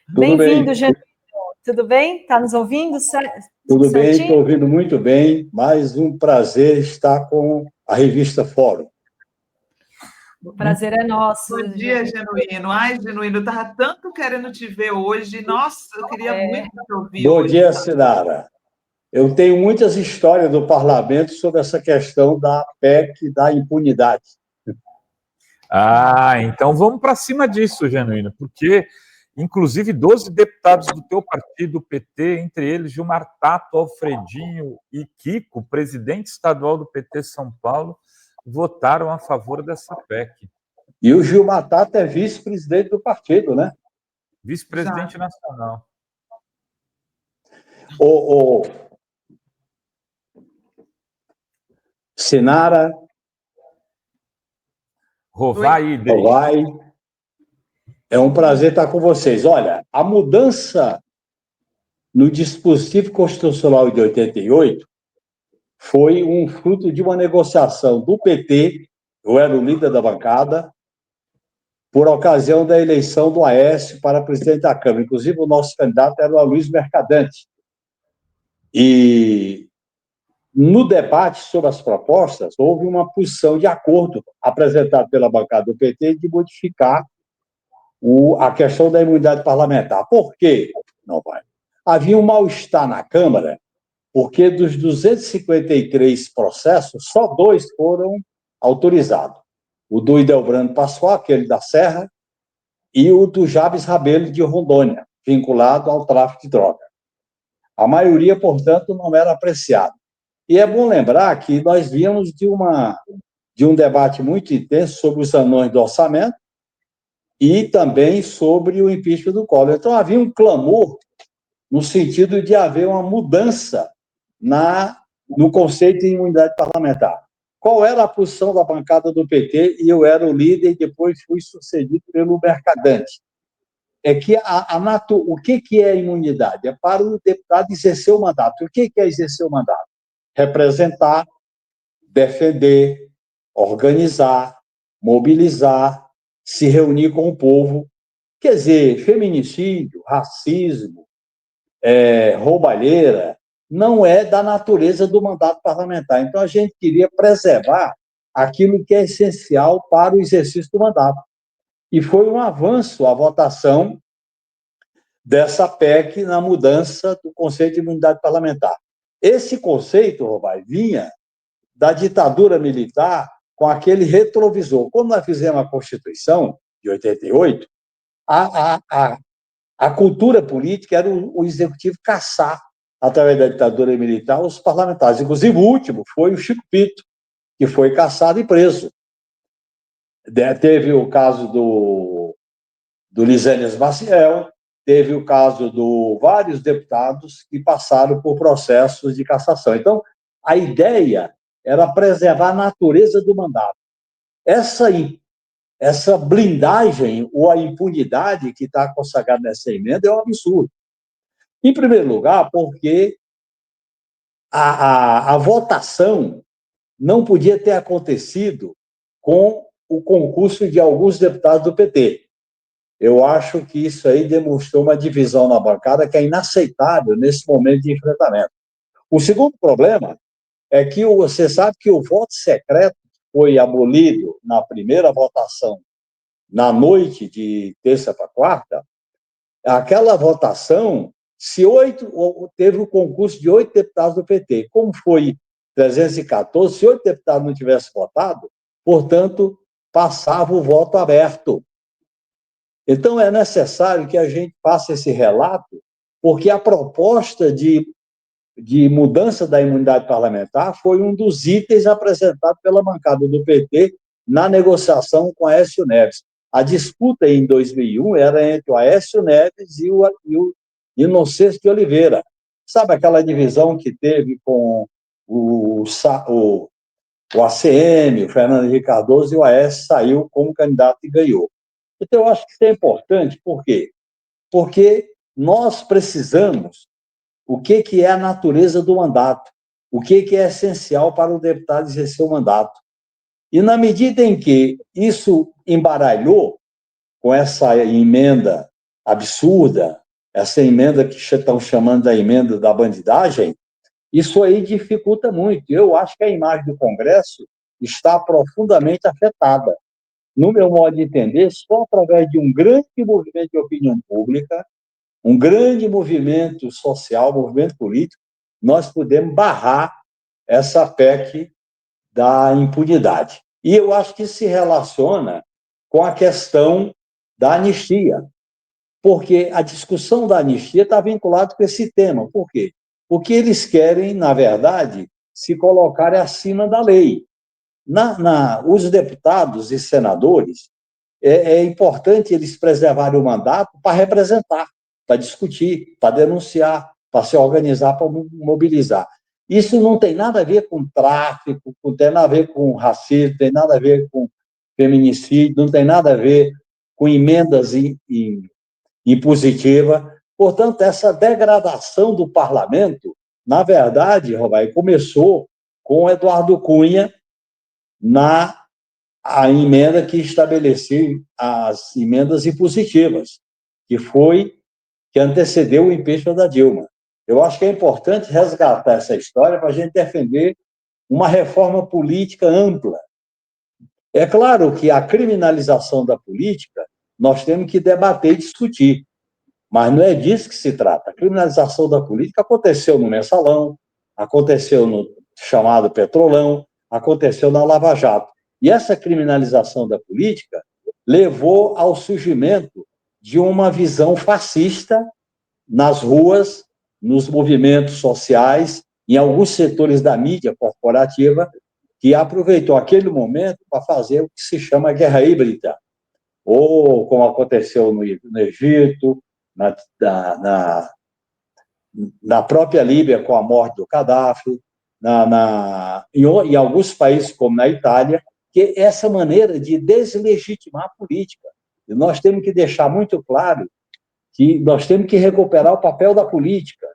Tudo Bem-vindo, bem, Genuíno. Tudo bem? Está nos ouvindo tudo bem, certinho? estou ouvindo muito bem. Mais um prazer estar com a revista Fórum. O prazer é nosso, Bom dia, Genuíno. Genuíno. Ai, Genuíno, eu estava tanto querendo te ver hoje. Nossa, eu queria muito te ouvir Bom hoje, dia, sabe? Sinara. Eu tenho muitas histórias do parlamento sobre essa questão da PEC da impunidade. Então vamos para cima disso, Genuíno, porque, inclusive, 12 deputados do teu partido, o PT, entre eles Gilmar Tato, Alfredinho e Kiko, presidente estadual do PT São Paulo, votaram a favor dessa PEC. E o Gilmar Tato é vice-presidente do partido, né? Vice-presidente nacional. O Sinara, Rovai, Rovai, é um prazer estar com vocês. Olha, a mudança no dispositivo constitucional de 88 foi um fruto de uma negociação do PT, eu era o líder da bancada, por ocasião da eleição do Aécio para presidente da Câmara. Inclusive, o nosso candidato era o Luiz Mercadante. E no debate sobre as propostas, houve uma posição de acordo apresentada pela bancada do PT de modificar a questão da imunidade parlamentar. Por quê? Não vai. Havia um mal-estar na Câmara, porque dos 253 processos, só 2 foram autorizados. O do Idelbrando Pascoal, aquele da Serra, e o do Jabes Rabelo de Rondônia, vinculado ao tráfico de droga. A maioria, portanto, não era apreciada. E é bom lembrar que nós víamos de um debate muito intenso sobre os anões do orçamento e também sobre o impeachment do Collor. Então, havia um clamor no sentido de haver uma mudança no conceito de imunidade parlamentar. Qual era a posição da bancada do PT? E eu era o líder e depois fui sucedido pelo Mercadante. É que o que é imunidade? É para o deputado exercer o mandato. O que é exercer o mandato? Representar, defender, organizar, mobilizar, se reunir com o povo. Quer dizer, feminicídio, racismo, roubalheira, não é da natureza do mandato parlamentar. Então, a gente queria preservar aquilo que é essencial para o exercício do mandato. E foi um avanço a votação dessa PEC na mudança do conceito de imunidade parlamentar. Esse conceito, Robai, vinha da ditadura militar com aquele retrovisor. Quando nós fizemos a Constituição, de 88, a cultura política era o executivo caçar, através da ditadura militar, os parlamentares. Inclusive, o último foi o Chico Pinto, que foi caçado e preso. Teve o caso do Lisênias Maciel, teve o caso de vários deputados que passaram por processos de cassação. Então, a ideia era preservar a natureza do mandato. Essa blindagem ou a impunidade que está consagrada nessa emenda é um absurdo. Em primeiro lugar, porque a votação não podia ter acontecido com o concurso de alguns deputados do PT. Eu acho que isso aí demonstrou uma divisão na bancada que é inaceitável nesse momento de enfrentamento. O segundo problema é que você sabe que o voto secreto foi abolido na primeira votação, na noite de terça para quarta. Aquela votação, teve o concurso de 8 deputados do PT. Como foi 314, se 8 deputados não tivessem votado, portanto, passava o voto aberto. Então, é necessário que a gente faça esse relato, porque a proposta de mudança da imunidade parlamentar foi um dos itens apresentados pela bancada do PT na negociação com Aécio Neves. A disputa em 2001 era entre o Aécio Neves e o Inocêncio de Oliveira. Sabe aquela divisão que teve com o ACM, o Fernando Henrique Cardoso, e o Aécio saiu como candidato e ganhou. Então, eu acho que isso é importante. Por quê? Porque nós precisamos o que é a natureza do mandato, o que é essencial para o deputado exercer o mandato. E, na medida em que isso embaralhou com essa emenda absurda, essa emenda que estão chamando da emenda da bandidagem, isso aí dificulta muito. Eu acho que a imagem do Congresso está profundamente afetada. No meu modo de entender, só através de um grande movimento de opinião pública, um grande movimento social, movimento político, nós podemos barrar essa PEC da impunidade. E eu acho que se relaciona com a questão da anistia, porque a discussão da anistia está vinculada com esse tema. Por quê? Porque eles querem, na verdade, se colocarem acima da lei. Os deputados e senadores, é importante eles preservarem o mandato para representar, para discutir, para denunciar, para se organizar, para mobilizar. Isso não tem nada a ver com tráfico, não tem nada a ver com racismo, não tem nada a ver com feminicídio, não tem nada a ver com emendas impositivas. Portanto, essa degradação do parlamento, na verdade, Robai, começou com Eduardo Cunha a emenda que estabelecia as emendas impositivas, que antecedeu o impeachment da Dilma. Eu acho que é importante resgatar essa história para a gente defender uma reforma política ampla. É claro que a criminalização da política nós temos que debater e discutir, mas não é disso que se trata. A criminalização da política aconteceu no Mensalão, aconteceu no chamado Petrolão, aconteceu na Lava Jato. E essa criminalização da política levou ao surgimento de uma visão fascista nas ruas, nos movimentos sociais, em alguns setores da mídia corporativa, que aproveitou aquele momento para fazer o que se chama guerra híbrida, ou como aconteceu no Egito, na própria Líbia, com a morte do Gaddafi, em alguns países, como na Itália, que essa maneira de deslegitimar a política. E nós temos que deixar muito claro que nós temos que recuperar o papel da política,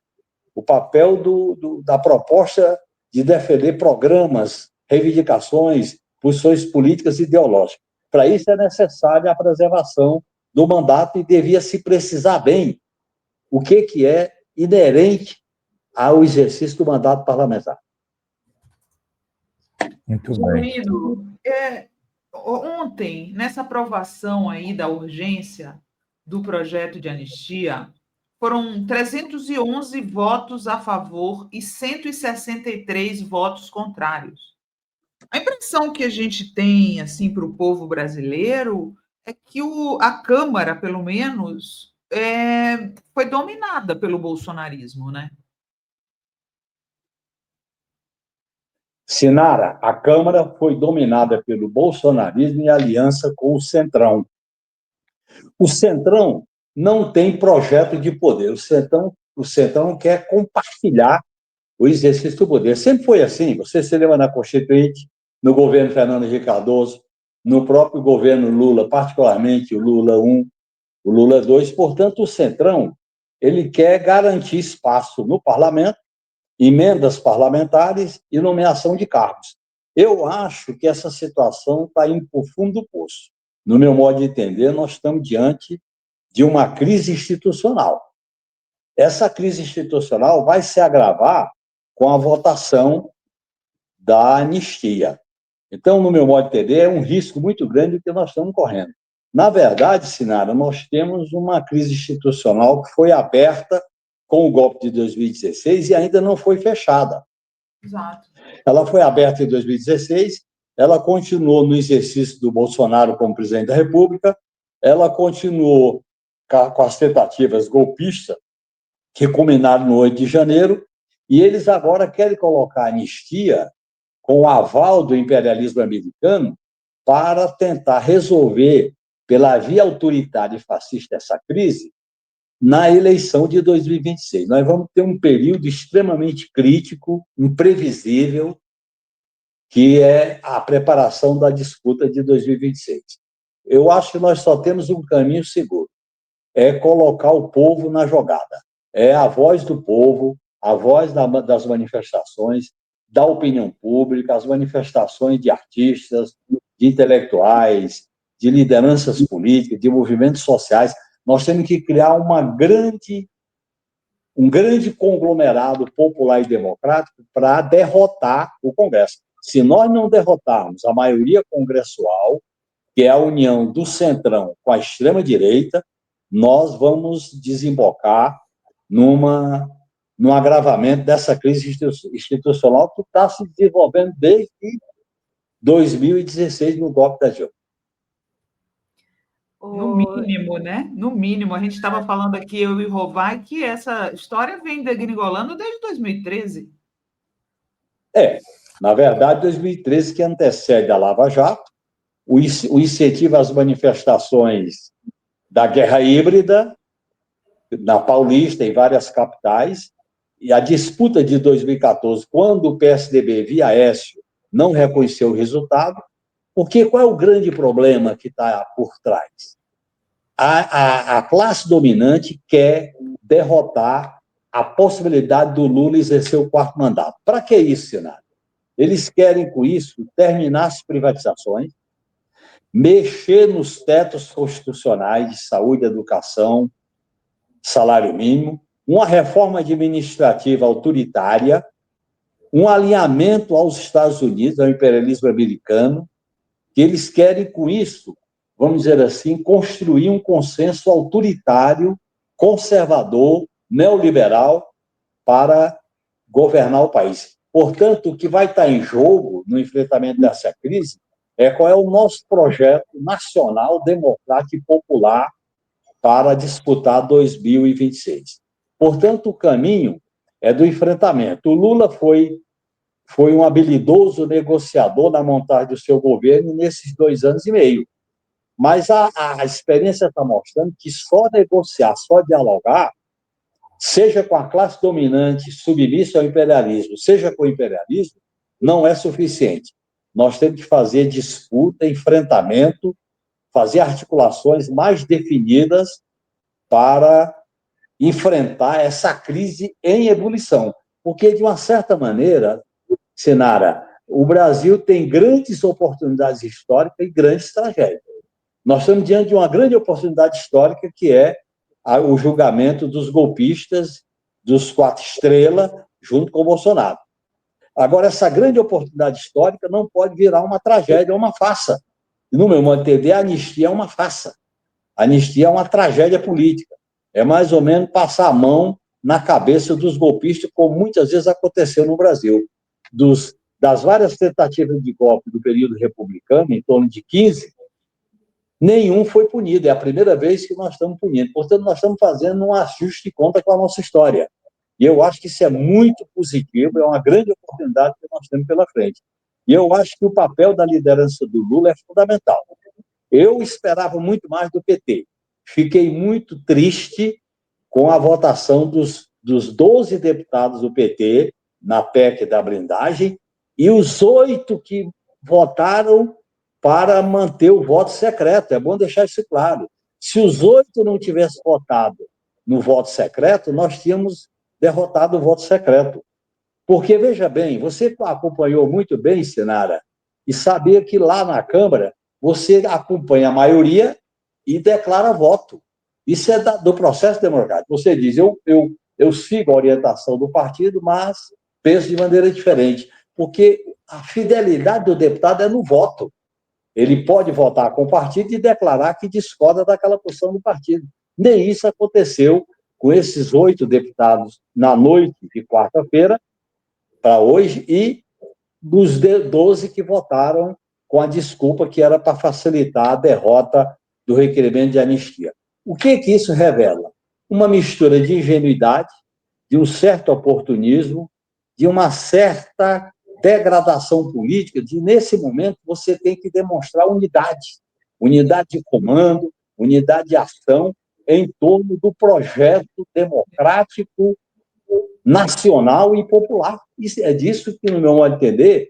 o papel da proposta de defender programas, reivindicações, posições políticas e ideológicas. Para isso é necessária a preservação do mandato e devia se precisar bem o que é inerente ao exercício do mandato parlamentar. Muito bem. Ontem, nessa aprovação aí da urgência do projeto de anistia, foram 311 votos a favor e 163 votos contrários. A impressão que a gente tem assim para o povo brasileiro é que a Câmara, pelo menos, foi dominada pelo bolsonarismo, né? Sinara, a Câmara foi dominada pelo bolsonarismo em aliança com o Centrão. O Centrão não tem projeto de poder. O Centrão quer compartilhar o exercício do poder. Sempre foi assim. Você se lembra na Constituinte, no governo Fernando Henrique Cardoso, no próprio governo Lula, particularmente o Lula I, o Lula II. Portanto, o Centrão ele quer garantir espaço no parlamento, emendas parlamentares e nomeação de cargos. Eu acho que essa situação está indo para o fundo do poço. No meu modo de entender, nós estamos diante de uma crise institucional. Essa crise institucional vai se agravar com a votação da anistia. Então, no meu modo de entender, é um risco muito grande que nós estamos correndo. Na verdade, Sinara, nós temos uma crise institucional que foi aberta com o golpe de 2016 e ainda não foi fechada. Exato. Ela foi aberta em 2016, ela continuou no exercício do Bolsonaro como presidente da República, ela continuou com as tentativas golpistas que culminaram no 8 de janeiro, e eles agora querem colocar a anistia com o aval do imperialismo americano para tentar resolver, pela via autoritária e fascista, essa crise na eleição de 2026. Nós vamos ter um período extremamente crítico, imprevisível, que é a preparação da disputa de 2026. Eu acho que nós só temos um caminho seguro, é colocar o povo na jogada. É a voz do povo, a voz das manifestações, da opinião pública, as manifestações de artistas, de intelectuais, de lideranças políticas, de movimentos sociais. nós temos que criar um grande conglomerado popular e democrático para derrotar o Congresso. Se nós não derrotarmos a maioria congressual, que é a união do Centrão com a extrema-direita, nós vamos desembocar num agravamento dessa crise institucional que está se desenvolvendo desde 2016, no golpe da Dilma. No mínimo, né? No mínimo. A gente estava falando aqui, eu e o Rovai, que essa história vem degringolando desde 2013. Na verdade, 2013, que antecede a Lava Jato, o incentivo às manifestações da guerra híbrida, na Paulista, em várias capitais, e a disputa de 2014, quando o PSDB, via Aécio, não reconheceu o resultado, porque qual é o grande problema que está por trás? A classe dominante quer derrotar a possibilidade do Lula exercer o quarto mandato. Para que isso, Senado? Eles querem, com isso, terminar as privatizações, mexer nos tetos constitucionais de saúde, educação, salário mínimo, uma reforma administrativa autoritária, um alinhamento aos Estados Unidos, ao imperialismo americano, que eles querem, com isso, vamos dizer assim, construir um consenso autoritário, conservador, neoliberal, para governar o país. Portanto, o que vai estar em jogo no enfrentamento dessa crise é qual é o nosso projeto nacional, democrático e popular para disputar 2026. Portanto, o caminho é do enfrentamento. O Lula foi um habilidoso negociador na montagem do seu governo nesses 2 anos e meio. Mas a experiência está mostrando que só negociar, só dialogar, seja com a classe dominante submissa ao imperialismo, seja com o imperialismo, não é suficiente. Nós temos que fazer disputa, enfrentamento, fazer articulações mais definidas para enfrentar essa crise em ebulição. Porque, de uma certa maneira, Sinara, o Brasil tem grandes oportunidades históricas e grandes tragédias. Nós estamos diante de uma grande oportunidade histórica, que é o julgamento dos golpistas, dos 4 estrelas, junto com o Bolsonaro. Agora, essa grande oportunidade histórica não pode virar uma tragédia, uma farsa. No meu modo de entender, a anistia é uma farsa. A anistia é uma tragédia política. É mais ou menos passar a mão na cabeça dos golpistas, como muitas vezes aconteceu no Brasil. Das várias tentativas de golpe do período republicano, em torno de 15, nenhum foi punido. É a primeira vez que nós estamos punindo. Portanto, nós estamos fazendo um ajuste de conta com a nossa história. E eu acho que isso é muito positivo, é uma grande oportunidade que nós temos pela frente. E eu acho que o papel da liderança do Lula é fundamental. Eu esperava muito mais do PT. Fiquei muito triste com a votação dos 12 deputados do PT na PEC da blindagem e os 8 que votaram para manter o voto secreto. É bom deixar isso claro. Se os 8 não tivessem votado no voto secreto, nós tínhamos derrotado o voto secreto. Porque, veja bem, você acompanhou muito bem, Sinara, e sabia que lá na Câmara você acompanha a maioria e declara voto. Isso é do processo democrático. Você diz, eu sigo a orientação do partido, mas penso de maneira diferente. Porque a fidelidade do deputado é no voto. Ele pode votar com o partido e declarar que discorda daquela posição do partido. Nem isso aconteceu com esses 8 deputados na noite de quarta-feira para hoje e dos 12 que votaram com a desculpa que era para facilitar a derrota do requerimento de anistia. O que isso revela? Uma mistura de ingenuidade, de um certo oportunismo, de uma certa degradação política, de, nesse momento, você tem que demonstrar unidade de comando, unidade de ação em torno do projeto democrático, nacional e popular. É disso que, no meu modo de entender,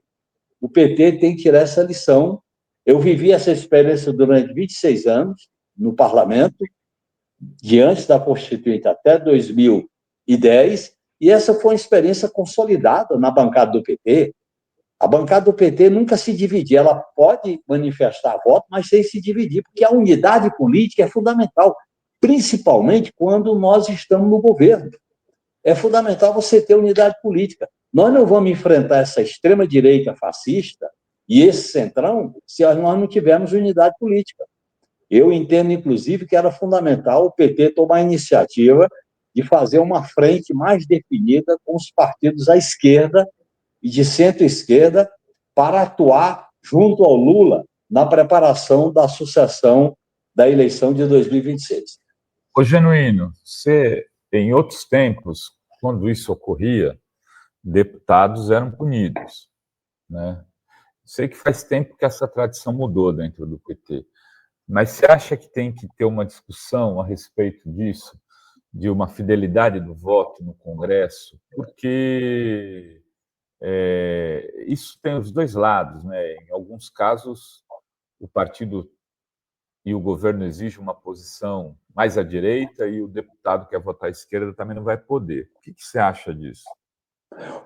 o PT tem que tirar essa lição. Eu vivi essa experiência durante 26 anos no parlamento, de antes da Constituinte até 2010, e essa foi uma experiência consolidada na bancada do PT. A bancada do PT nunca se dividia, ela pode manifestar voto, mas sem se dividir, porque a unidade política é fundamental. principalmente quando nós estamos no governo. É fundamental você ter unidade política. Nós não vamos enfrentar essa extrema-direita fascista e esse centrão se nós não tivermos unidade política. Eu entendo, inclusive, que era fundamental o PT tomar a iniciativa de fazer uma frente mais definida com os partidos à esquerda e de centro-esquerda para atuar junto ao Lula na preparação da sucessão da eleição de 2026. Ô, Genuíno, você, em outros tempos, quando isso ocorria, deputados eram punidos, né? Sei que faz tempo que essa tradição mudou dentro do PT, mas você acha que tem que ter uma discussão a respeito disso, de uma fidelidade do voto no Congresso? Porque isso tem os dois lados, né? Em alguns casos, o partido e o governo exigem uma posição mais à direita e o deputado que quer votar à esquerda também não vai poder. O que você acha disso?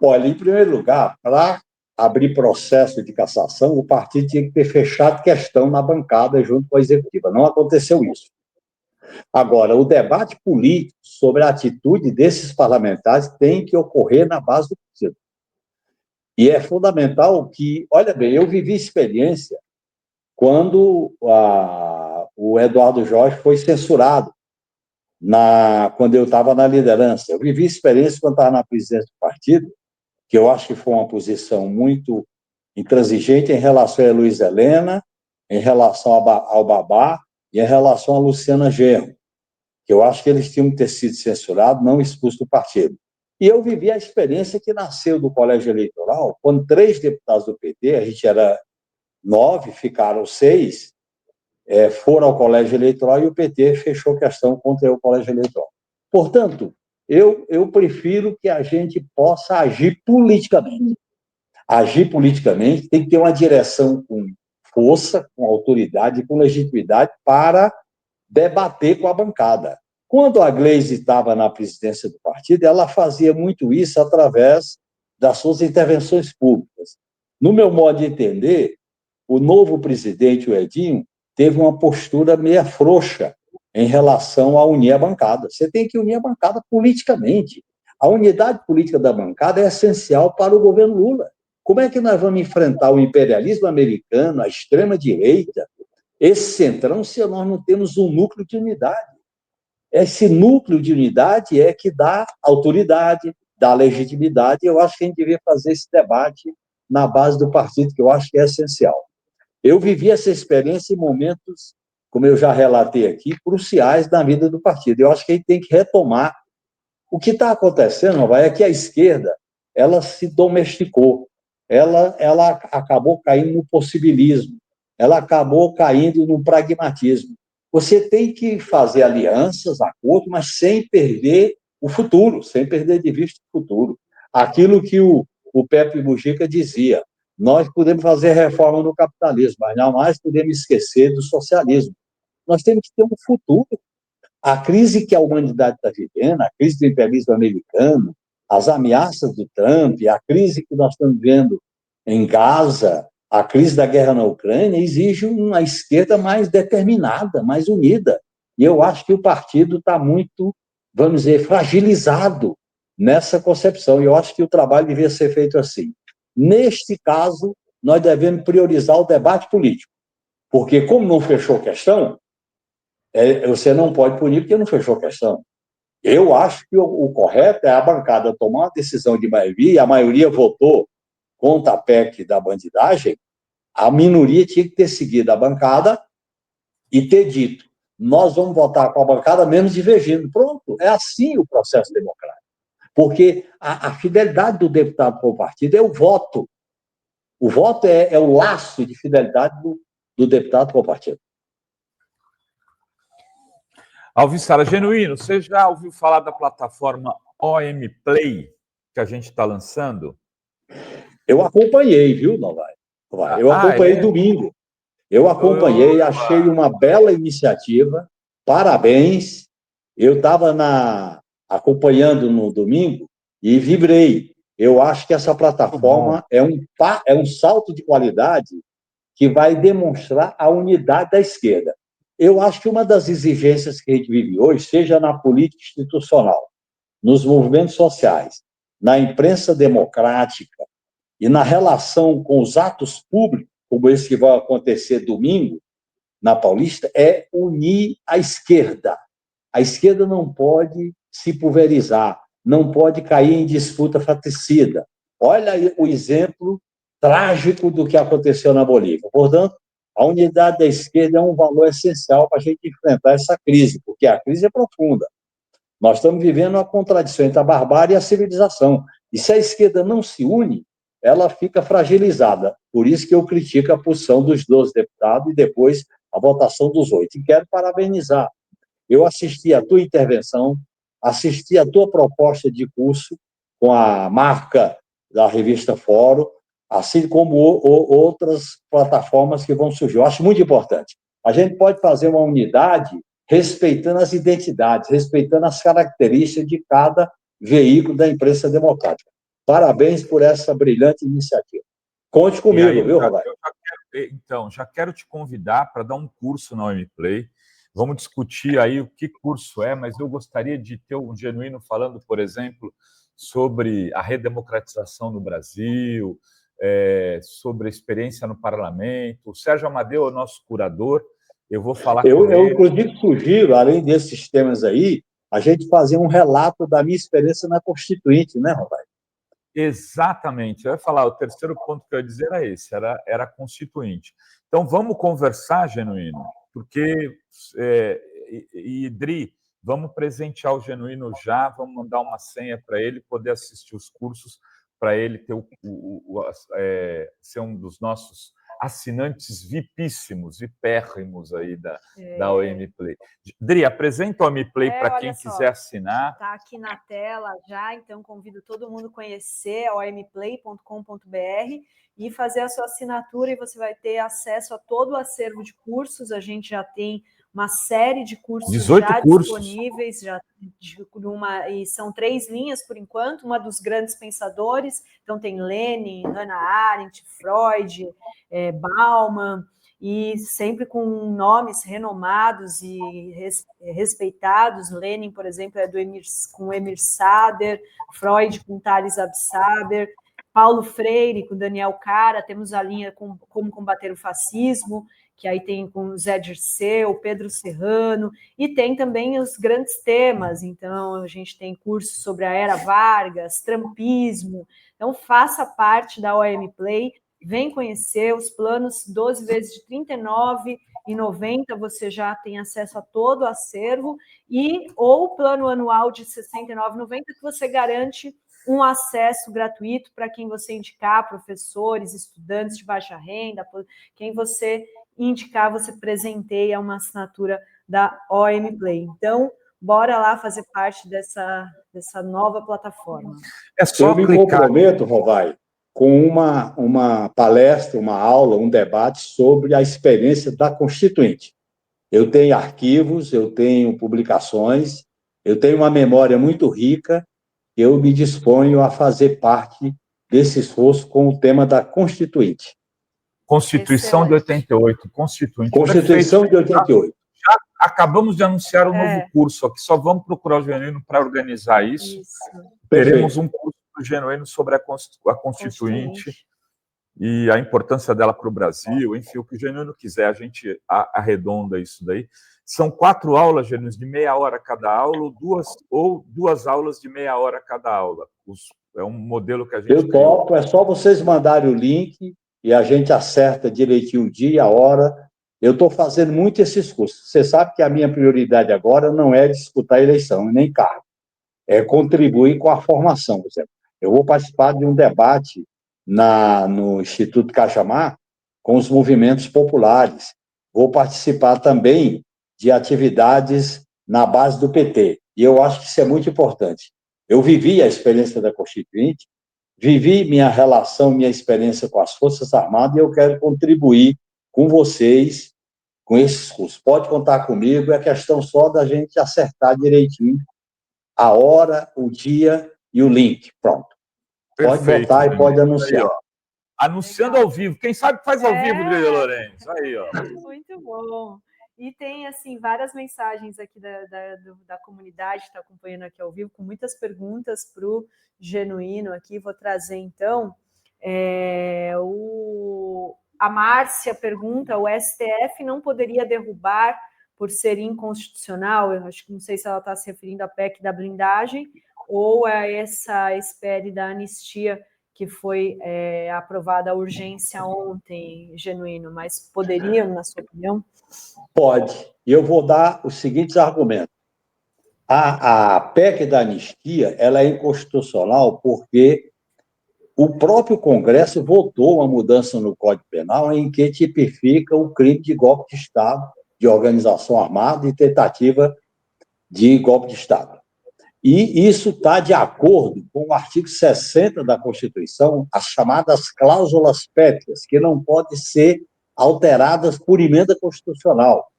Olha, em primeiro lugar, para abrir processo de cassação, o partido tinha que ter fechado questão na bancada junto com a executiva. Não aconteceu isso. Agora, o debate político sobre a atitude desses parlamentares tem que ocorrer na base do partido. E é fundamental que, olha bem, eu vivi experiência quando o Eduardo Jorge foi censurado quando eu estava na liderança. Eu vivi experiência quando estava na presidência do partido, que eu acho que foi uma posição muito intransigente em relação a Luiz Helena, em relação ao Babá e em relação a Luciana Genro, que eu acho que eles tinham que ter sido censurados, não expulsos do partido. E eu vivi a experiência que nasceu do colégio eleitoral, quando 3 deputados do PT, a gente era 9, ficaram 6, foram ao colégio eleitoral e o PT fechou questão contra o colégio eleitoral. Portanto, eu prefiro que a gente possa agir politicamente. Agir politicamente tem que ter uma direção com força, com autoridade, com legitimidade para debater com a bancada. Quando a Gleisi estava na presidência do partido, ela fazia muito isso através das suas intervenções públicas. No meu modo de entender, o novo presidente, o Edinho, teve uma postura meia frouxa em relação a unir a bancada. Você tem que unir a bancada politicamente. A unidade política da bancada é essencial para o governo Lula. Como é que nós vamos enfrentar o imperialismo americano, a extrema-direita, esse centrão, se nós não temos um núcleo de unidade? Esse núcleo de unidade é que dá autoridade, dá legitimidade. Eu acho que a gente devia fazer esse debate na base do partido, que eu acho que é essencial. Eu vivi essa experiência em momentos, como eu já relatei aqui, cruciais na vida do partido. Eu acho que a gente tem que retomar. O que está acontecendo, é que a esquerda ela se domesticou, ela acabou caindo no possibilismo, ela acabou caindo no pragmatismo. Você tem que fazer alianças, acordos, mas sem perder o futuro, sem perder de vista o futuro. Aquilo que o Pepe Mujica dizia, nós podemos fazer reforma no capitalismo, mas jamais podemos esquecer do socialismo. Nós temos que ter um futuro. A crise que a humanidade está vivendo, a crise do imperialismo americano, as ameaças do Trump, a crise que nós estamos vendo em Gaza, a crise da guerra na Ucrânia, exige uma esquerda mais determinada, mais unida. E eu acho que o partido está muito, vamos dizer, fragilizado nessa concepção. E eu acho que o trabalho devia ser feito assim. Neste caso, nós devemos priorizar o debate político, porque como não fechou questão, você não pode punir porque não fechou questão. Eu acho que o correto é a bancada tomar uma decisão de maioria, e a maioria votou contra a PEC da bandidagem, a minoria tinha que ter seguido a bancada e ter dito, nós vamos votar com a bancada menos divergindo. Pronto, é assim o processo democrático. Porque a fidelidade do deputado com o partido é o voto. O voto é o laço de fidelidade do deputado com o partido. Alvin Sala, Genuíno, você já ouviu falar da plataforma OM Play que a gente está lançando? Eu acompanhei, viu, Novaes? Eu acompanhei domingo. Eu acompanhei, achei uma bela iniciativa. Parabéns. Eu estava acompanhando no domingo e vibrei. Eu acho que essa plataforma é um salto de qualidade que vai demonstrar a unidade da esquerda. eu acho que uma das exigências que a gente vive hoje, seja na política institucional, nos movimentos sociais, na imprensa democrática e na relação com os atos públicos, como esse que vai acontecer domingo, na Paulista, é unir a esquerda. A esquerda não pode se pulverizar, não pode cair em disputa fratricida. Olha o exemplo trágico do que aconteceu na Bolívia. Portanto, a unidade da esquerda é um valor essencial para a gente enfrentar essa crise, porque a crise é profunda. Nós estamos vivendo uma contradição entre a barbárie e a civilização. E se a esquerda não se une, ela fica fragilizada. Por isso que eu critico a posição dos 12 deputados e depois a votação dos 8. E quero parabenizar. Eu assisti a tua intervenção, assisti a tua proposta de curso com a marca da revista Fórum, assim como outras plataformas que vão surgir. Eu acho muito importante. A gente pode fazer uma unidade respeitando as identidades, respeitando as características de cada veículo da imprensa democrática. Parabéns por essa brilhante iniciativa. Conte comigo, aí, viu, Roberto? Então, já quero te convidar para dar um curso na OMPlay. Vamos discutir aí o que curso é, mas eu gostaria de ter um Genuíno falando, por exemplo, sobre a redemocratização no Brasil, sobre a experiência no parlamento. O Sérgio Amadeu é o nosso curador, eu vou falar com ele. Eu, inclusive, sugiro, além desses temas aí, a gente fazer um relato da minha experiência na Constituinte, né, Roberto? Exatamente. Eu ia falar, o terceiro ponto que eu ia dizer era esse, era constituinte. Então, vamos conversar, Genuíno, porque, Idri, vamos presentear o Genuíno já, vamos mandar uma senha para ele poder assistir os cursos, para ele ter ser um dos nossos assinantes vipíssimos, vipérrimos aí da OMPlay. Dri, apresenta o OMPlay para quem quiser assinar. Está aqui na tela já, então convido todo mundo a conhecer omplay.com.br e fazer a sua assinatura, e você vai ter acesso a todo o acervo de cursos. A gente já tem uma série de cursos 18 já cursos disponíveis, e são 3 linhas por enquanto, uma dos grandes pensadores, então tem Lenin, Hannah Arendt, Freud, Bauman, e sempre com nomes renomados e respeitados. Lenin, por exemplo, é com Emir Sader, Freud com Thales Absaber, Paulo Freire com Daniel Cara, temos a linha Como Combater o Fascismo, que aí tem com o Zé Dirceu, Pedro Serrano, e tem também os grandes temas. Então, a gente tem cursos sobre a Era Vargas, trumpismo. Então, faça parte da OMPlay, vem conhecer os planos 12 vezes de R$ 39,90, você já tem acesso a todo o acervo, ou o plano anual de R$ 69,90, que você garante um acesso gratuito para quem você indicar, professores, estudantes de baixa renda, quem você indicar, você presenteia uma assinatura da OMPlay. Então, bora lá fazer parte dessa nova plataforma. É só eu me comprometo, Rovai, com uma palestra, uma aula, um debate sobre a experiência da Constituinte. Eu tenho arquivos, eu tenho publicações, eu tenho uma memória muito rica, eu me disponho a fazer parte desse esforço com o tema da Constituinte. Constituição de 88, Constituinte. Constituição Perfeito. de 88. Já acabamos de anunciar um novo curso aqui, só vamos procurar o Genuíno para organizar isso. Teremos um curso do Genuíno sobre a Constituinte e a importância dela para o Brasil, enfim, o que o Genuíno quiser, a gente arredonda isso daí. São 4 aulas, Genuíno, de meia hora cada aula, ou duas aulas de meia hora cada aula. É um modelo que a gente Eu topo, é só vocês mandarem o link e a gente acerta direitinho o dia, a hora. Eu estou fazendo muito esses cursos. Você sabe que a minha prioridade agora não é disputar eleição, nem cargo. É contribuir com a formação, por exemplo. Eu vou participar de um debate no Instituto Cajamar com os movimentos populares. Vou participar também de atividades na base do PT. E eu acho que isso é muito importante. Eu vivi a experiência da Constituinte, vivi minha relação, minha experiência com as Forças Armadas, e eu quero contribuir com vocês com esses cursos. Pode contar comigo, é questão só da gente acertar direitinho a hora, o dia e o link. Pronto. Pode botar e pode anunciar. Aí, anunciando ao vivo. Quem sabe faz ao vivo, Dri Lourenço. Aí, ó. Muito bom. E tem, assim, várias mensagens aqui da comunidade que está acompanhando aqui ao vivo, com muitas perguntas para o Genuíno aqui. Vou trazer, então. A Márcia pergunta: o STF não poderia derrubar por ser inconstitucional? Eu acho que não sei se ela está se referindo à PEC da blindagem ou a essa espécie da anistia que foi aprovada a urgência ontem, Genuíno, mas poderiam, na sua opinião? Pode. E eu vou dar os seguintes argumentos. A PEC da anistia ela é inconstitucional porque o próprio Congresso votou uma mudança no Código Penal em que tipifica o crime de golpe de Estado, de organização armada e tentativa de golpe de Estado. E isso está de acordo com o artigo 60 da Constituição, as chamadas cláusulas pétreas, que não podem ser alteradas por emenda constitucional.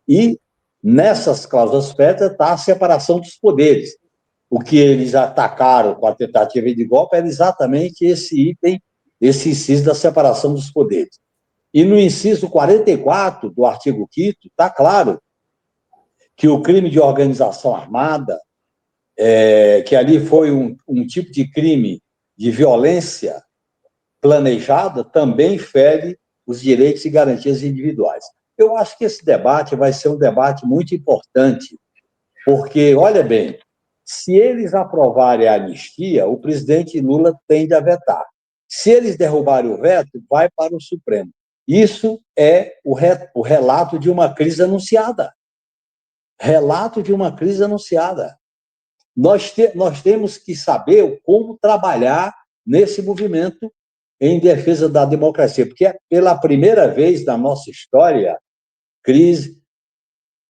E nessas cláusulas pétreas está a separação dos poderes. O que eles atacaram com a tentativa de golpe era exatamente esse item, esse inciso da separação dos poderes. E no inciso 44 do artigo 5º está claro que o crime de organização armada, que ali foi um tipo de crime de violência planejada, também fere os direitos e garantias individuais. Eu acho que esse debate vai ser um debate muito importante, porque, olha bem, se eles aprovarem a anistia, o presidente Lula tende a vetar. Se eles derrubarem o veto, vai para o Supremo. Isso é o relato de uma crise anunciada. Relato de uma crise anunciada. Nós temos que saber como trabalhar nesse movimento em defesa da democracia, porque é pela primeira vez na nossa história, Cris,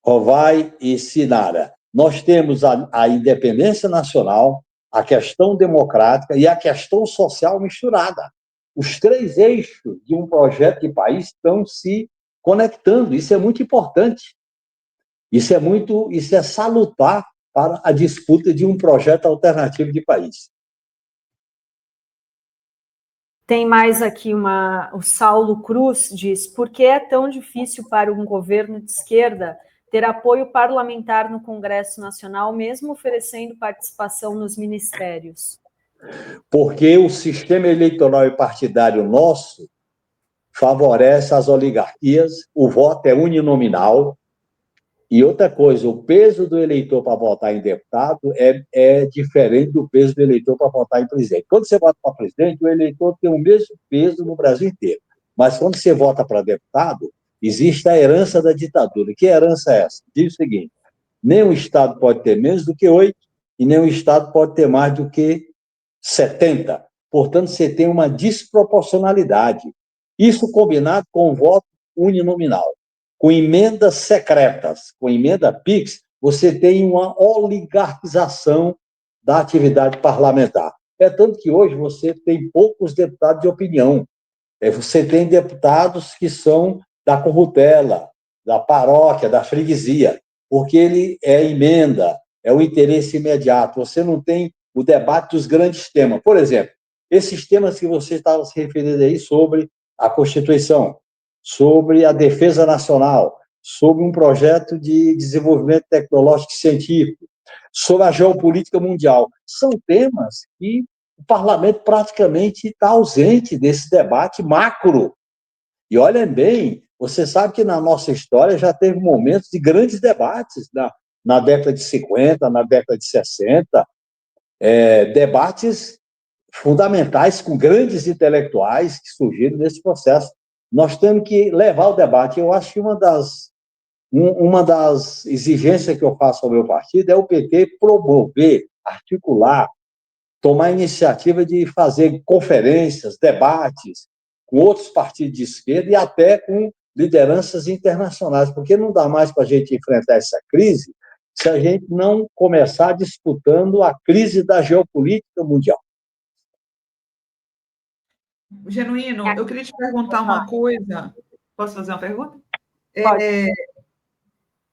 Rovai e Sinara, nós temos a independência nacional, a questão democrática e a questão social misturada. Os três eixos de um projeto de país estão se conectando. Isso é muito importante. Isso é salutar para a disputa de um projeto alternativo de país. Tem mais aqui o Saulo Cruz diz: por que é tão difícil para um governo de esquerda ter apoio parlamentar no Congresso Nacional, mesmo oferecendo participação nos ministérios? Porque o sistema eleitoral e partidário nosso favorece as oligarquias, o voto é uninominal. E outra coisa, o peso do eleitor para votar em deputado é diferente do peso do eleitor para votar em presidente. Quando você vota para presidente, o eleitor tem o mesmo peso no Brasil inteiro. Mas quando você vota para deputado, existe a herança da ditadura. Que herança é essa? Diz o seguinte: nenhum Estado pode ter menos do que 8 e nenhum Estado pode ter mais do que 70. Portanto, você tem uma desproporcionalidade. Isso combinado com o voto uninominal. Com emendas secretas, com emenda PIX, você tem uma oligarquização da atividade parlamentar. É tanto que hoje você tem poucos deputados de opinião. Você tem deputados que são da corruptela, da paróquia, da freguesia, porque ele é emenda, é o interesse imediato. Você não tem o debate dos grandes temas. Por exemplo, esses temas que você estava se referindo aí sobre a Constituição, sobre a defesa nacional, sobre um projeto de desenvolvimento tecnológico e científico, sobre a geopolítica mundial. São temas que o parlamento praticamente está ausente desse debate macro. E olhem bem, você sabe que na nossa história já teve momentos de grandes debates, na década de 50, na década de 60, debates fundamentais com grandes intelectuais que surgiram nesse processo. Nós temos que levar o debate. Eu acho que uma das exigências que eu faço ao meu partido é o PT promover, articular, tomar a iniciativa de fazer conferências, debates com outros partidos de esquerda e até com lideranças internacionais, porque não dá mais para a gente enfrentar essa crise se a gente não começar disputando a crise da geopolítica mundial. Genuíno, eu queria te perguntar uma coisa. Posso fazer uma pergunta? Pode.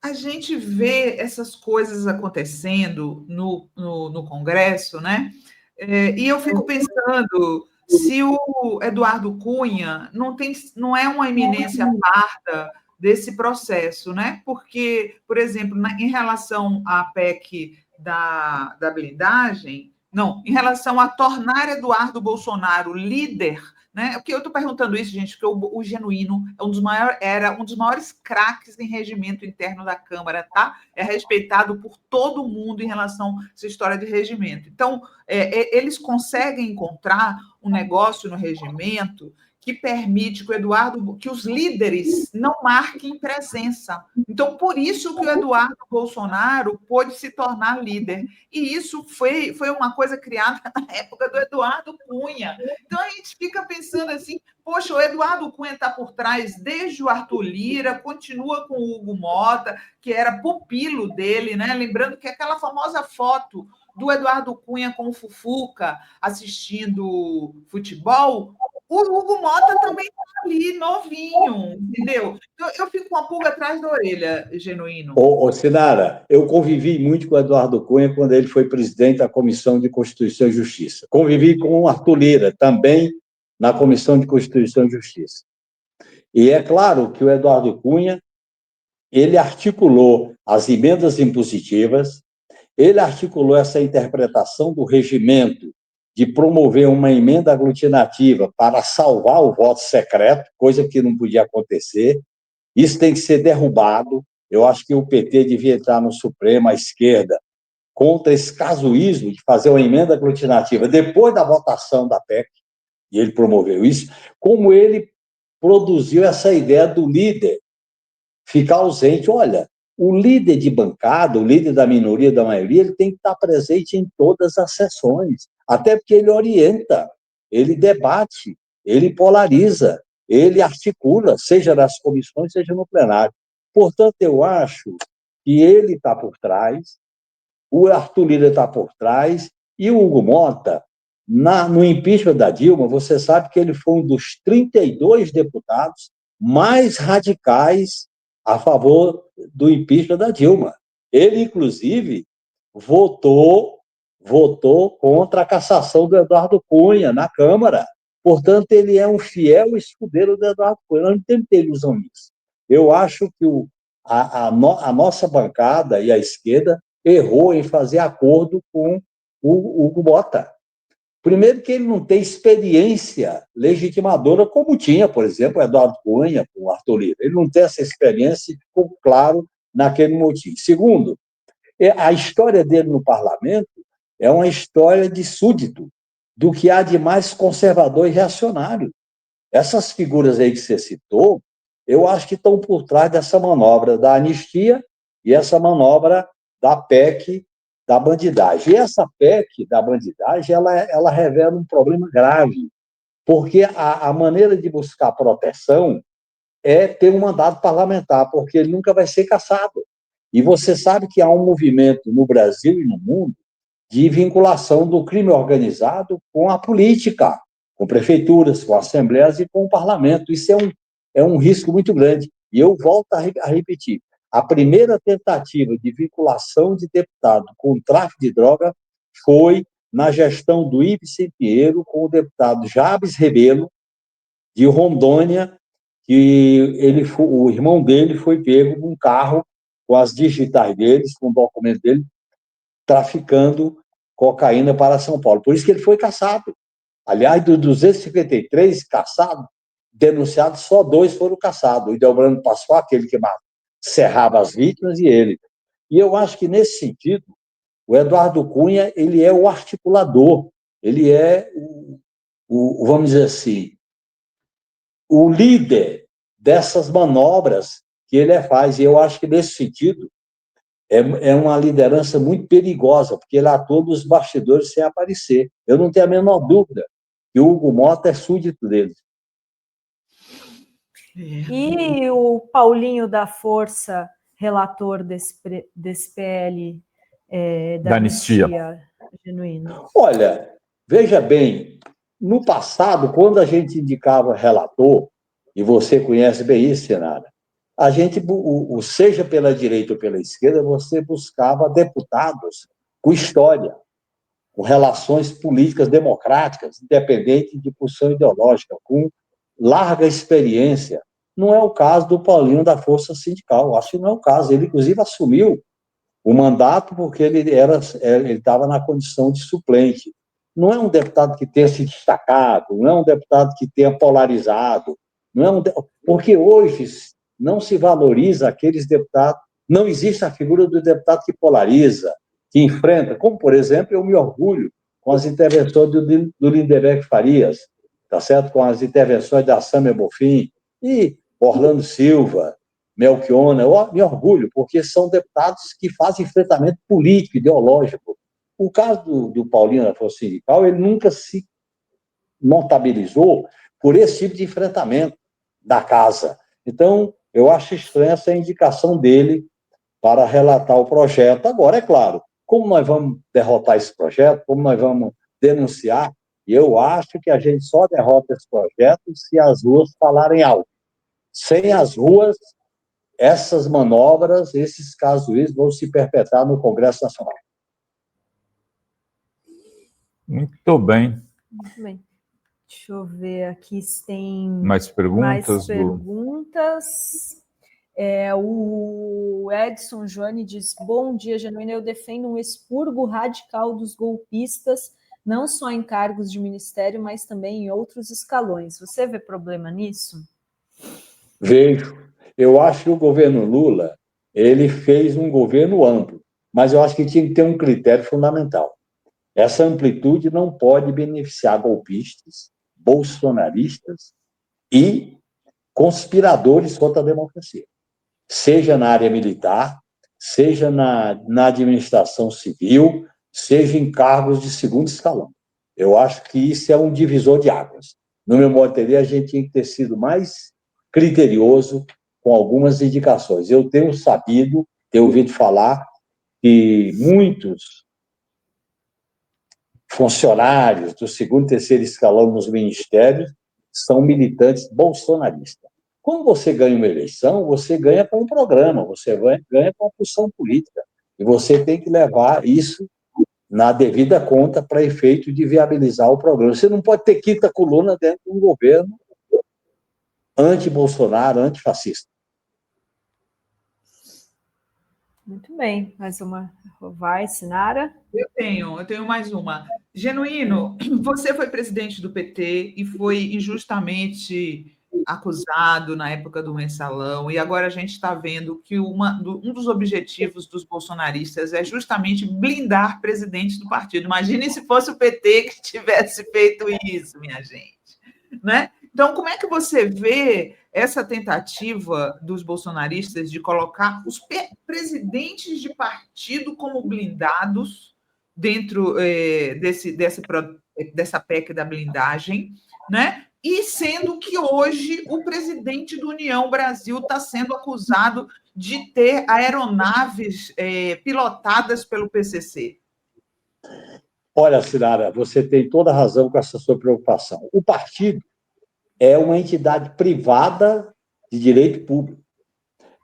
A gente vê essas coisas acontecendo no Congresso, né? E eu fico pensando se o Eduardo Cunha não é uma eminência parda desse processo, né? Porque, por exemplo, em relação à PEC da blindagem, não, em relação a tornar Eduardo Bolsonaro líder, né? Porque eu estou perguntando isso, gente, porque o Genuíno era um dos maiores craques em regimento interno da Câmara, tá? É respeitado por todo mundo em relação a essa história de regimento. Então, eles conseguem encontrar um negócio no regimento que permite que os líderes não marquem presença. Então, por isso que o Eduardo Bolsonaro pôde se tornar líder. E isso foi uma coisa criada na época do Eduardo Cunha. Então, a gente fica pensando assim, poxa, o Eduardo Cunha está por trás desde o Arthur Lira, continua com o Hugo Mota, que era pupilo dele, né? Lembrando que aquela famosa foto do Eduardo Cunha com o Fufuca assistindo futebol, o Hugo Mota também está ali, novinho, entendeu? Então, eu fico com a pulga atrás da orelha, Genuíno. Sinara, eu convivi muito com o Eduardo Cunha quando ele foi presidente da Comissão de Constituição e Justiça. Convivi com o Arthur Lira, também na Comissão de Constituição e Justiça. E é claro que o Eduardo Cunha, ele articulou as emendas impositivas, ele articulou essa interpretação do regimento de promover uma emenda aglutinativa para salvar o voto secreto, coisa que não podia acontecer. Isso tem que ser derrubado. Eu acho que o PT devia entrar no Supremo, à esquerda, contra esse casuísmo de fazer uma emenda aglutinativa depois da votação da PEC, e ele promoveu isso, como ele produziu essa ideia do líder ficar ausente. Olha, o líder de bancada, o líder da minoria, da maioria, ele tem que estar presente em todas as sessões, até porque ele orienta, ele debate, ele polariza, ele articula, seja nas comissões, seja no plenário. Portanto, eu acho que ele está por trás, o Arthur Lira está por trás, e o Hugo Mota, no impeachment da Dilma, você sabe que ele foi um dos 32 deputados mais radicais a favor do impeachment da Dilma. Ele, inclusive, votou contra a cassação do Eduardo Cunha na Câmara. Portanto, ele é um fiel escudeiro do Eduardo Cunha. Nós não temos que ter ilusão nisso. Eu acho que a nossa bancada e a esquerda errou em fazer acordo com o Hugo Mota. Primeiro que ele não tem experiência legitimadora como tinha, por exemplo, o Eduardo Cunha, o Arthur Lira. Ele não tem essa experiência, ficou claro naquele motivo. Segundo, a história dele no parlamento é uma história de súdito, do que há de mais conservador e reacionário. Essas figuras aí que você citou, eu acho que estão por trás dessa manobra da anistia e essa manobra da PEC da bandidagem. E essa PEC da bandidagem, ela revela um problema grave, porque a maneira de buscar proteção é ter um mandato parlamentar, porque ele nunca vai ser cassado. E você sabe que há um movimento no Brasil e no mundo de vinculação do crime organizado com a política, com prefeituras, com assembleias e com o parlamento. Isso é um risco muito grande. E eu volto a repetir, a primeira tentativa de vinculação de deputado com o tráfico de droga foi na gestão do Ibsen Pinheiro com o deputado Jabes Rebelo, de Rondônia, que o irmão dele foi pego num carro com as digitais deles, com o documento dele, traficando cocaína para São Paulo. Por isso que ele foi cassado. Aliás, dos 253 caçados, denunciados, só 2 foram caçados. O Delbrando Pascoal, aquele que cerrava as vítimas, e ele. E eu acho que, nesse sentido, o Eduardo Cunha, ele é o articulador, ele é vamos dizer assim, o líder dessas manobras que ele faz. E eu acho que, nesse sentido, é uma liderança muito perigosa, porque ele atua nos bastidores sem aparecer. Eu não tenho a menor dúvida que o Hugo Mota é súdito dele. E o Paulinho da Força, relator desse PL da anistia genuína? Olha, veja bem, no passado, quando a gente indicava relator, e você conhece bem isso, Senara, a gente, seja pela direita ou pela esquerda, você buscava deputados com história, com relações políticas democráticas, independente de posição ideológica, com larga experiência, Não é o caso do Paulinho da Força Sindical, acho que não é o caso. Ele, inclusive, assumiu o mandato porque ele estava na condição de suplente. Não é um deputado que tenha se destacado, não é um deputado que tenha polarizado, não é porque hoje não se valoriza aqueles deputados, não existe a figura do deputado que polariza, que enfrenta, como, por exemplo, eu me orgulho com as intervenções do Lindeberg Farias, tá certo? Com as intervenções da Sâmia Bonfim e Orlando Silva, Melchiona, eu me orgulho, porque são deputados que fazem enfrentamento político, ideológico. O caso do Paulinho da Força Sindical, ele nunca se notabilizou por esse tipo de enfrentamento da casa. Então, eu acho estranha essa indicação dele para relatar o projeto. Agora, é claro, como nós vamos derrotar esse projeto, como nós vamos denunciar, eu acho que a gente só derrota esse projeto se as ruas falarem alto. Sem as ruas, essas manobras, esses casos vão se perpetrar no Congresso Nacional. Muito bem. Muito bem. Deixa eu ver aqui se tem mais perguntas. O Edson Joane diz: bom dia, Genuína. Eu defendo um expurgo radical dos golpistas, não só em cargos de ministério, mas também em outros escalões. Você vê problema nisso? Vejo. Eu acho que o governo Lula ele fez um governo amplo, mas eu acho que tinha que ter um critério fundamental. Essa amplitude não pode beneficiar golpistas, bolsonaristas e conspiradores contra a democracia, seja na área militar, seja na administração civil, seja em cargos de segundo escalão. Eu acho que isso é um divisor de águas. No meu modo de entender, a gente tinha que ter sido mais criterioso com algumas indicações. Eu tenho ouvido falar que muitos funcionários do segundo e terceiro escalão nos ministérios são militantes bolsonaristas. Quando você ganha uma eleição, você ganha com um programa, você ganha com uma posição política. E você tem que levar isso na devida conta para efeito de viabilizar o programa. Você não pode ter quinta coluna dentro de um governo anti-Bolsonaro, antifascista. Muito bem. Mais uma. Vai, Sinara? Eu tenho mais uma. Genuíno, você foi presidente do PT e foi injustamente acusado na época do mensalão, e agora a gente está vendo que um dos objetivos dos bolsonaristas é justamente blindar presidentes do partido. Imagine se fosse o PT que tivesse feito isso, minha gente. Né? Então, como é que você vê essa tentativa dos bolsonaristas de colocar os presidentes de partido como blindados dentro dessa PEC da blindagem, né? E sendo que hoje o presidente do União Brasil está sendo acusado de ter aeronaves pilotadas pelo PCC? Olha, Sinara, você tem toda a razão com essa sua preocupação. O partido é uma entidade privada de direito público.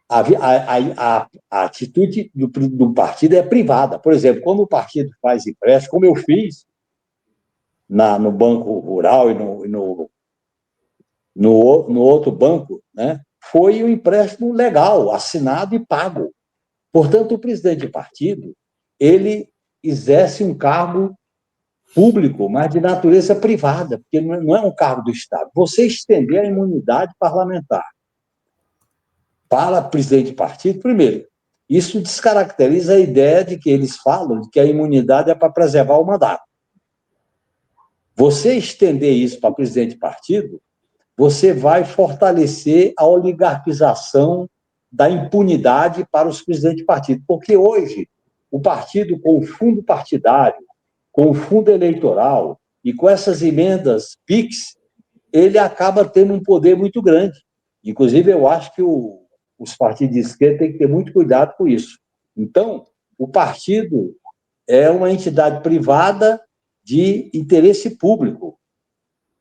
A atitude do partido é privada. Por exemplo, quando o partido faz empréstimo, como eu fiz no Banco Rural e no outro banco, né, foi um empréstimo legal, assinado e pago. Portanto, o presidente de partido, ele exerce um cargo público, mas de natureza privada, porque não é um cargo do Estado. Você estender a imunidade parlamentar para presidente de partido, primeiro, isso descaracteriza a ideia de que eles falam de que a imunidade é para preservar o mandato. Você estender isso para presidente de partido, você vai fortalecer a oligarquização da impunidade para os presidentes de partido, porque hoje o partido, com o fundo partidário, com o fundo eleitoral e com essas emendas PIX, ele acaba tendo um poder muito grande. Inclusive, eu acho que os partidos de esquerda têm que ter muito cuidado com isso. Então, o partido é uma entidade privada de interesse público.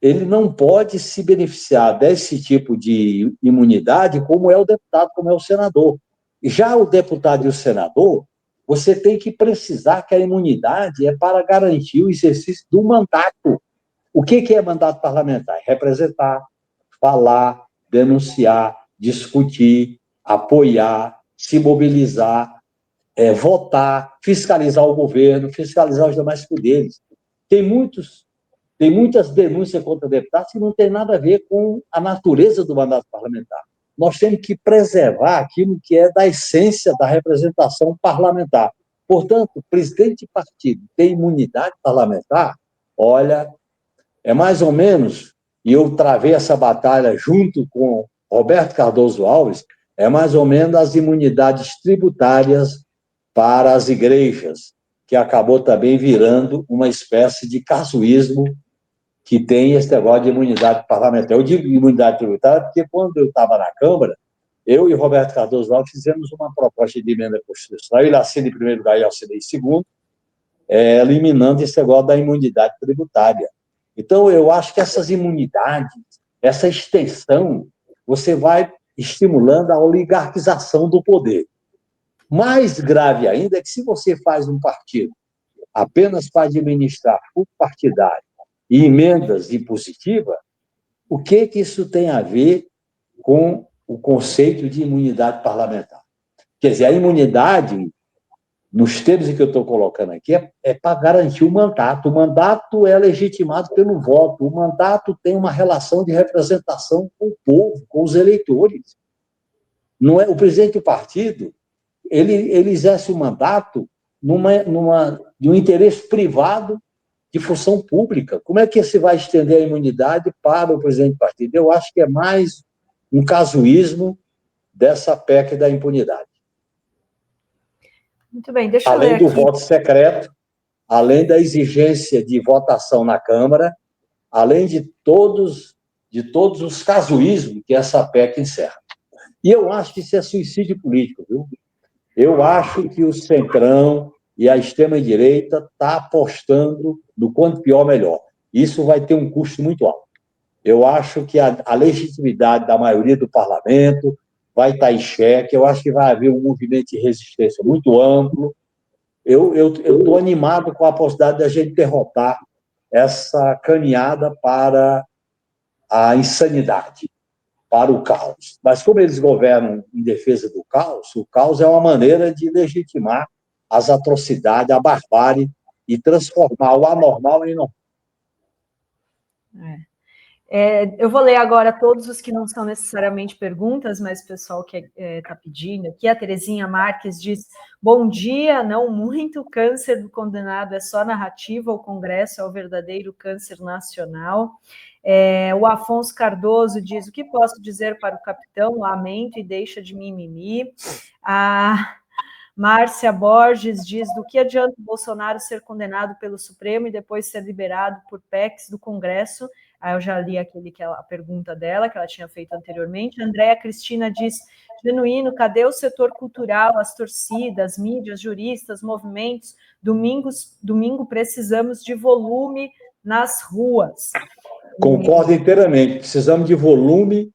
Ele não pode se beneficiar desse tipo de imunidade como é o deputado, como é o senador. Já o deputado e o senador, você tem que precisar que a imunidade é para garantir o exercício do mandato. O que é mandato parlamentar? Representar, falar, denunciar, discutir, apoiar, se mobilizar, votar, fiscalizar o governo, fiscalizar os demais poderes. Tem muitas denúncias contra deputados que não tem nada a ver com a natureza do mandato parlamentar. Nós temos que preservar aquilo que é da essência da representação parlamentar. Portanto, o presidente de partido tem imunidade parlamentar, olha, é mais ou menos, e eu travei essa batalha junto com Roberto Cardoso Alves, é mais ou menos as imunidades tributárias para as igrejas, que acabou também virando uma espécie de casuísmo que tem esse negócio de imunidade parlamentar. Eu digo imunidade tributária porque quando eu estava na Câmara, eu e Roberto Cardoso Alves fizemos uma proposta de emenda constitucional, ele assina em primeiro lugar e eu assinei em segundo, eliminando esse negócio da imunidade tributária. Então, eu acho que essas imunidades, essa extensão, você vai estimulando a oligarquização do poder. Mais grave ainda é que se você faz um partido apenas para administrar o partidário e emendas impositivas, o que isso tem a ver com o conceito de imunidade parlamentar? Quer dizer, a imunidade, nos termos em que eu estou colocando aqui, é para garantir o mandato. O mandato é legitimado pelo voto. O mandato tem uma relação de representação com o povo, com os eleitores. Não é, o presidente do partido, ele exerce o mandato de um interesse privado de função pública. Como é que se vai estender a imunidade para o presidente do partido? Eu acho que é mais um casuísmo dessa PEC da impunidade. Muito bem, deixa eu além ler do aqui. voto secreto, além da exigência de votação na Câmara, além de todos os casuísmos que essa PEC encerra. E eu acho que isso é suicídio político, viu? Eu acho que o Centrão e a extrema-direita estão apostando no quanto pior, melhor. Isso vai ter um custo muito alto. Eu acho que a legitimidade da maioria do parlamento vai estar em xeque, eu acho que vai haver um movimento de resistência muito amplo. Eu estou animado com a possibilidade de a gente derrotar essa caminhada para a insanidade, para o caos. Mas como eles governam em defesa do caos, o caos é uma maneira de legitimar as atrocidades, a barbárie e transformar o anormal em normal. Eu vou ler agora todos os que não são necessariamente perguntas, mas o pessoal que está pedindo aqui. A Terezinha Marques diz: bom dia, não muito, o câncer do condenado é só narrativa, o Congresso é o verdadeiro câncer nacional. O Afonso Cardoso diz: o que posso dizer para o capitão? Lamento e deixa de mimimi. A Márcia Borges diz: do que adianta o Bolsonaro ser condenado pelo Supremo e depois ser liberado por PECs do Congresso? Aí eu já li a pergunta dela, que ela tinha feito anteriormente. Andréa Cristina diz: genuíno, cadê o setor cultural, as torcidas, mídias, juristas, movimentos? Domingo precisamos de volume nas ruas. Concordo inteiramente. Precisamos de volume,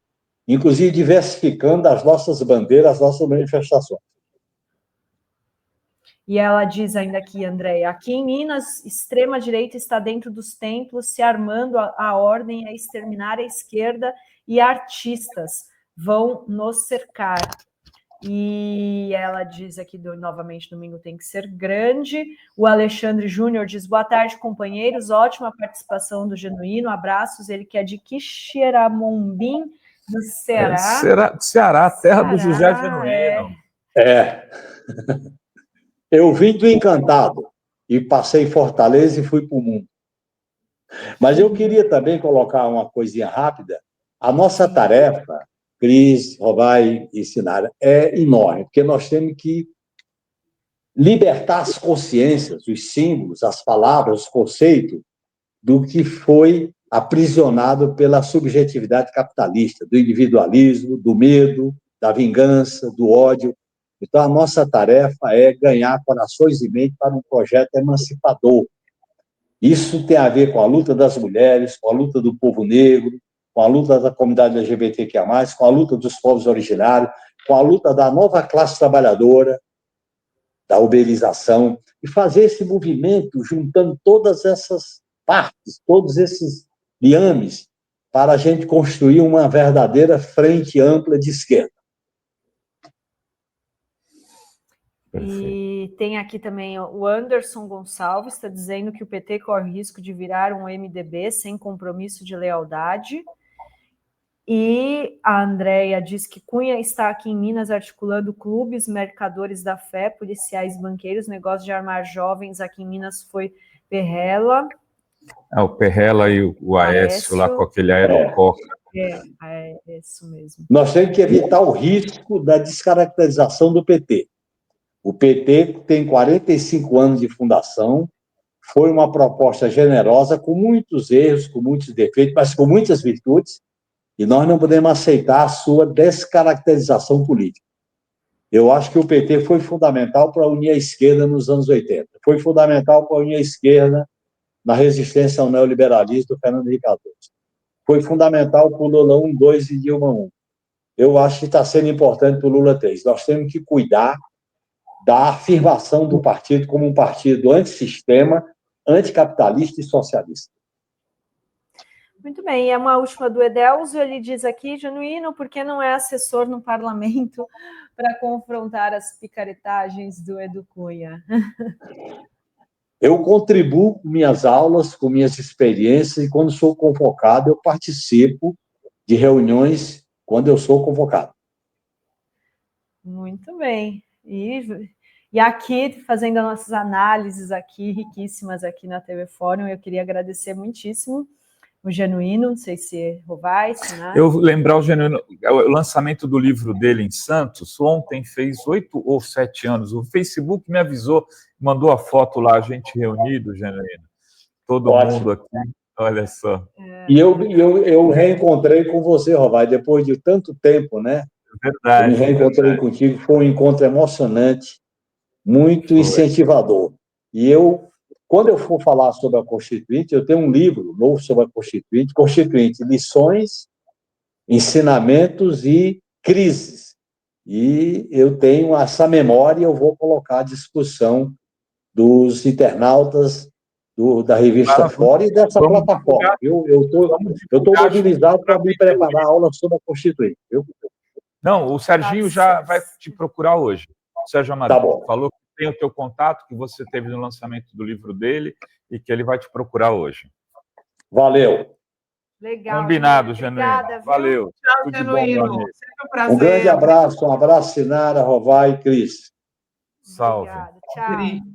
inclusive diversificando as nossas bandeiras, as nossas manifestações. E ela diz ainda aqui, Andréia: aqui em Minas, extrema-direita está dentro dos templos, se armando a ordem a exterminar a esquerda e artistas vão nos cercar. E ela diz aqui, novamente, domingo tem que ser grande. O Alexandre Júnior diz: boa tarde, companheiros, ótima participação do Genuíno, abraços, ele que é de Quixeramobim, do Ceará. Ceará, terra do José Genuíno. Eu vim do Encantado e passei em Fortaleza e fui para o mundo. Mas eu queria também colocar uma coisinha rápida. A nossa tarefa, Cris, Rovai e Sinara, é enorme, porque nós temos que libertar as consciências, os símbolos, as palavras, os conceitos do que foi aprisionado pela subjetividade capitalista, do individualismo, do medo, da vingança, do ódio. Então, a nossa tarefa é ganhar corações e mentes para um projeto emancipador. Isso tem a ver com a luta das mulheres, com a luta do povo negro, com a luta da comunidade LGBTQIA+, com a luta dos povos originários, com a luta da nova classe trabalhadora, da uberização, e fazer esse movimento juntando todas essas partes, todos esses liames, para a gente construir uma verdadeira frente ampla de esquerda. E tem aqui também o Anderson Gonçalves, está dizendo que o PT corre risco de virar um MDB sem compromisso de lealdade. E a Andrea diz que Cunha está aqui em Minas articulando clubes, mercadores da fé, policiais, banqueiros, negócio de armar jovens aqui em Minas foi Perrella. O Perrella e o Aécio lá com aquele aerococa. É isso mesmo. Nós temos que evitar o risco da descaracterização do PT. O PT tem 45 anos de fundação, foi uma proposta generosa, com muitos erros, com muitos defeitos, mas com muitas virtudes, e nós não podemos aceitar a sua descaracterização política. Eu acho que o PT foi fundamental para unir a esquerda nos anos 80, foi fundamental para unir a esquerda na resistência ao neoliberalismo do Fernando Henrique Cardoso, foi fundamental para o Lula 1, 2 e Dilma 1. Eu acho que está sendo importante para o Lula 3. Nós temos que cuidar da afirmação do partido como um partido antissistema, anticapitalista e socialista. Muito bem, é uma última do Edelso, ele diz aqui, Genuíno, por que não é assessor no parlamento para confrontar as picaretagens do Edu Cunha? Eu contribuo com minhas aulas, com minhas experiências, e quando sou convocado, eu participo de reuniões quando eu sou convocado. Muito bem. E aqui, fazendo as nossas análises aqui, riquíssimas aqui na TV Fórum, eu queria agradecer muitíssimo o Genuíno, não sei se Rovai, né? Eu lembrar o Genuíno, o lançamento do livro dele em Santos, ontem fez 8 ou 7 anos. O Facebook me avisou, mandou a foto lá, a gente reunido, Genuíno. Todo mundo aqui, olha só. E eu reencontrei com você, Rovai, depois de tanto tempo, né? Verdade. Eu me reencontrei contigo, foi um encontro emocionante, muito incentivador. E quando eu for falar sobre a Constituinte, eu tenho um livro novo sobre a Constituinte, Lições, Ensinamentos e Crises. E eu tenho essa memória, eu vou colocar à disposição dos internautas da revista Fora e dessa plataforma. Eu estou mobilizado para me preparar a aula sobre a Constituinte. Não, o Serginho já vai te procurar hoje. O Sérgio Amadeu falou que tem o teu contato, que você teve no lançamento do livro dele e que ele vai te procurar hoje. Valeu. Legal. Combinado, Genuíno. Valeu. Tchau, Genuíno. Sempre um prazer. Um grande abraço, Sinara, Rovai e Cris. Salve. Obrigada. Tchau.